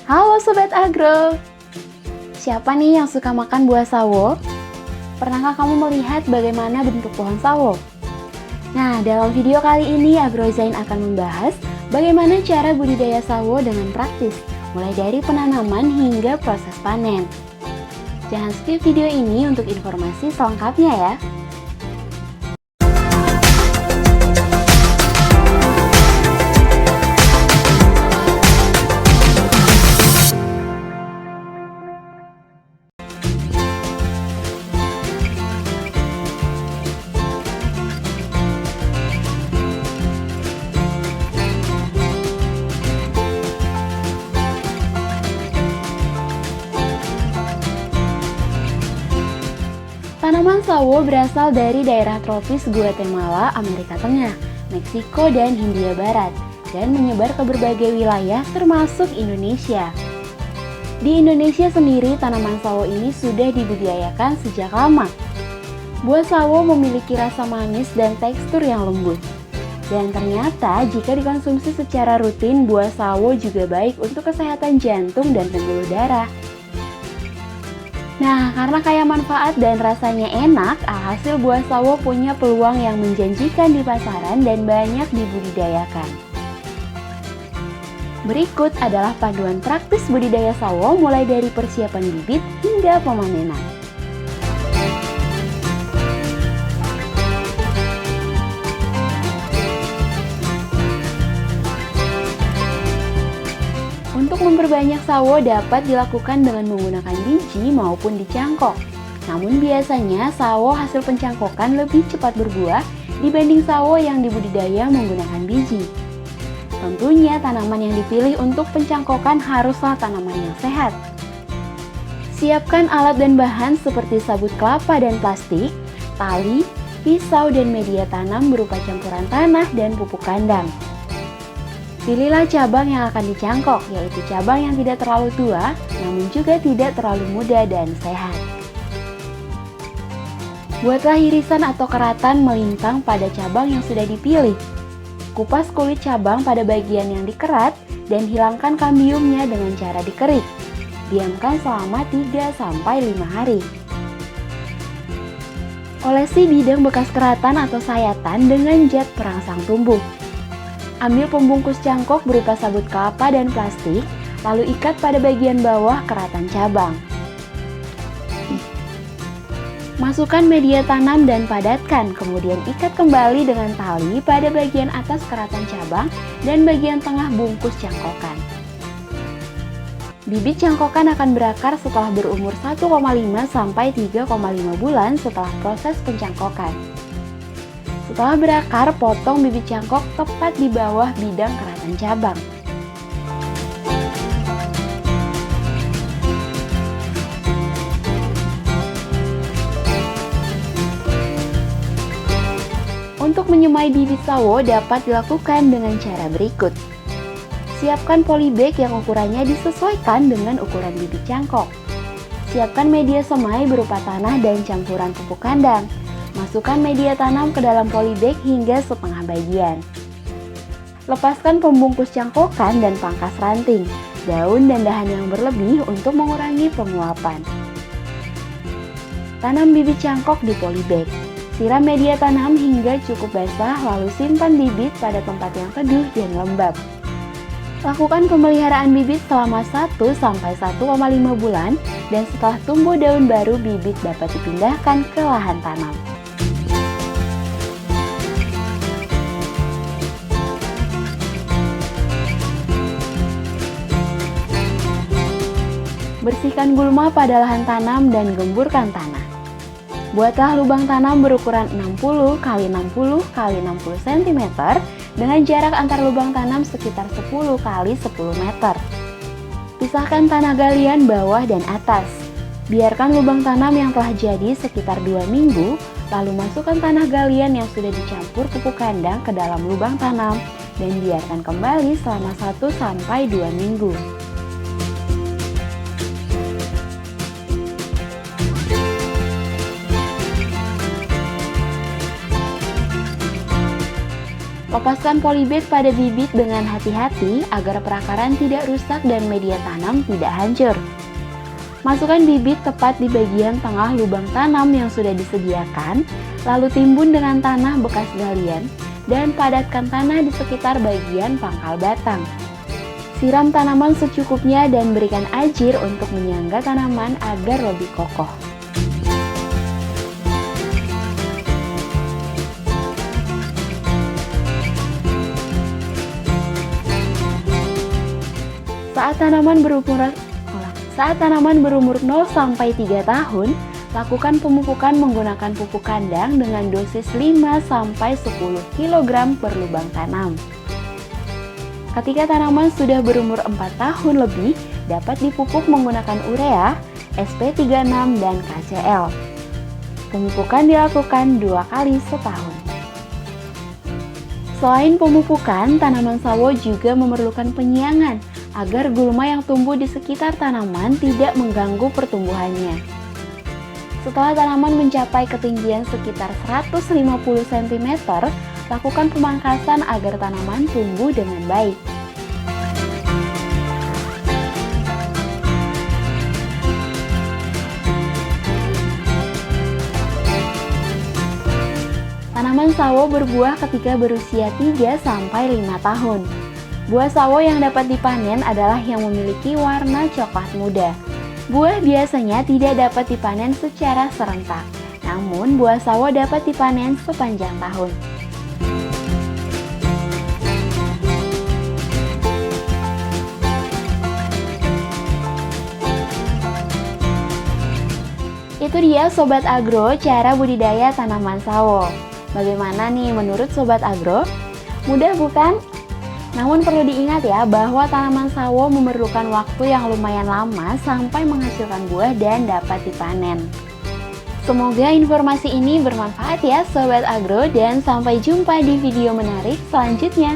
Halo Sobat Agro, siapa nih yang suka makan buah sawo? Pernahkah kamu melihat bagaimana bentuk pohon sawo? Nah, dalam video kali ini Agrozain akan membahas bagaimana cara budidaya sawo dengan praktis, mulai dari penanaman hingga proses panen. Jangan skip video ini untuk informasi selengkapnya ya. Tanaman sawo berasal dari daerah tropis Guatemala, Amerika Tengah, Meksiko, dan Hindia Barat, dan menyebar ke berbagai wilayah termasuk Indonesia. Di Indonesia sendiri, tanaman sawo ini sudah dibudidayakan sejak lama. Buah sawo memiliki rasa manis dan tekstur yang lembut. Dan ternyata jika dikonsumsi secara rutin, buah sawo juga baik untuk kesehatan jantung dan pembuluh darah. Nah, karena kaya manfaat dan rasanya enak, hasil buah sawo punya peluang yang menjanjikan di pasaran dan banyak dibudidayakan. Berikut adalah panduan praktis budidaya sawo mulai dari persiapan bibit hingga pemanenan. Untuk memperbanyak sawo dapat dilakukan dengan menggunakan biji maupun dicangkok. Namun biasanya sawo hasil pencangkokan lebih cepat berbuah dibanding sawo yang dibudidaya menggunakan biji. Tentunya tanaman yang dipilih untuk pencangkokan haruslah tanaman yang sehat. Siapkan alat dan bahan seperti sabut kelapa dan plastik, tali, pisau, dan media tanam berupa campuran tanah dan pupuk kandang. Pilihlah cabang yang akan dicangkok, yaitu cabang yang tidak terlalu tua, namun juga tidak terlalu muda dan sehat. Buatlah irisan atau keratan melintang pada cabang yang sudah dipilih. Kupas kulit cabang pada bagian yang dikerat dan hilangkan kambiumnya dengan cara dikerik. Diamkan selama 3-5 hari. Olesi bidang bekas keratan atau sayatan dengan zat perangsang tumbuh. Ambil pembungkus cangkok berupa sabut kelapa dan plastik, lalu ikat pada bagian bawah keratan cabang. Masukkan media tanam dan padatkan, kemudian ikat kembali dengan tali pada bagian atas keratan cabang dan bagian tengah bungkus cangkokan. Bibit cangkokan akan berakar setelah berumur 1,5-3,5 bulan setelah proses pencangkokan. Setelah berakar, potong bibit cangkok tepat di bawah bidang keratan cabang. Untuk menyemai bibit sawo dapat dilakukan dengan cara berikut. Siapkan polybag yang ukurannya disesuaikan dengan ukuran bibit cangkok. Siapkan media semai berupa tanah dan campuran pupuk kandang. Masukkan media tanam ke dalam polybag hingga setengah bagian. Lepaskan pembungkus cangkokan dan pangkas ranting, daun dan dahan yang berlebih untuk mengurangi penguapan. Tanam bibit cangkok di polybag. Siram media tanam hingga cukup basah, lalu simpan bibit pada tempat yang teduh dan lembab. Lakukan pemeliharaan bibit selama 1-1,5 bulan dan setelah tumbuh daun baru, bibit dapat dipindahkan ke lahan tanam. Bersihkan gulma pada lahan tanam dan gemburkan tanah. Buatlah lubang tanam berukuran 60 x 60 x 60 cm dengan jarak antar lubang tanam sekitar 10 x 10 meter. Pisahkan tanah galian bawah dan atas. Biarkan lubang tanam yang telah jadi sekitar 2 minggu, lalu masukkan tanah galian yang sudah dicampur pupuk kandang ke dalam lubang tanam dan biarkan kembali selama 1-2 minggu. Lepaskan polybag pada bibit dengan hati-hati agar perakaran tidak rusak dan media tanam tidak hancur. Masukkan bibit tepat di bagian tengah lubang tanam yang sudah disediakan, lalu timbun dengan tanah bekas galian dan padatkan tanah di sekitar bagian pangkal batang. Siram tanaman secukupnya dan berikan ajir untuk menyangga tanaman agar lebih kokoh. Saat tanaman berumur 0 sampai 3 tahun, lakukan pemupukan menggunakan pupuk kandang dengan dosis 5 sampai 10 kg per lubang tanam. Ketika tanaman sudah berumur 4 tahun lebih, dapat dipupuk menggunakan urea, SP36 dan KCl. Pemupukan dilakukan 2 kali setahun. Selain pemupukan, tanaman sawo juga memerlukan penyiangan agar gulma yang tumbuh di sekitar tanaman tidak mengganggu pertumbuhannya. Setelah tanaman mencapai ketinggian sekitar 150 cm, lakukan pemangkasan agar tanaman tumbuh dengan baik. Tanaman sawo berbuah ketika berusia 3 sampai 5 tahun. Buah sawo yang dapat dipanen adalah yang memiliki warna coklat muda. Buah biasanya tidak dapat dipanen secara serentak, namun buah sawo dapat dipanen sepanjang tahun. Itu dia Sobat Agro, cara budidaya tanaman sawo. Bagaimana nih menurut Sobat Agro? Mudah bukan? Namun perlu diingat ya bahwa tanaman sawo memerlukan waktu yang lumayan lama sampai menghasilkan buah dan dapat dipanen. Semoga informasi ini bermanfaat ya Sobat Agro, dan sampai jumpa di video menarik selanjutnya.